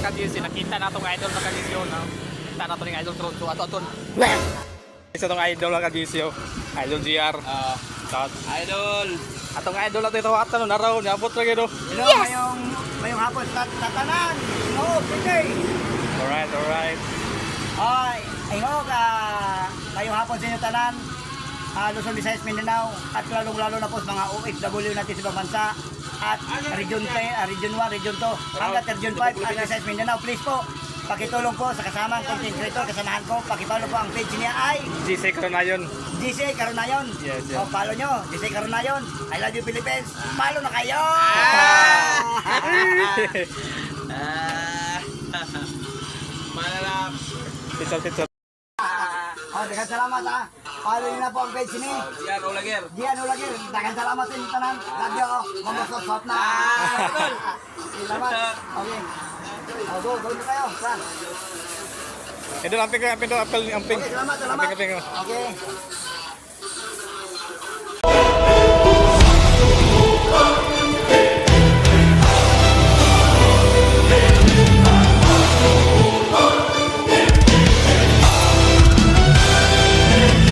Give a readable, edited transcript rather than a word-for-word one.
mga ka-GC, nakita na itong idol mga ka-GC yun. Nakita na ito ng idol Tron. So ato. Isa itong idol mga ka-GC yun. Idol GR. Idol. Atong idol natin ito. At ano, naraw, niabot lagi ito. Hello, mayong hapon tatanan. No, okay. Alright. Ay, ayun mayong hapon sa inyo tanan. Luzon, Visayas, Mindanao at lalong-lalo na po sa mga OFW natin sa ibang bansa at Region 1, Region 2 hanggat Region 5 at Visayas, Mindanao. Please po, pakitulong po sa kasamang content creator, kasamahan ko, pakipollow po ang page niya ay GC Caronayon. GC Caronayon. Yes. O, follow nyo, GC Caronayon. I love you Philippines. Follow na kayo! Manalap. Pitsal. Dagan salamat ha. Follow nyo na po ang page niya. Yan, Olager. Diyan ulagir. Dagan salamat sa inyo tanan. Love you. Mamusot-sot na. Salamat. Okay. Go na kayo. Saan? Idol, amping. Okay, salamat. Amping. Okay.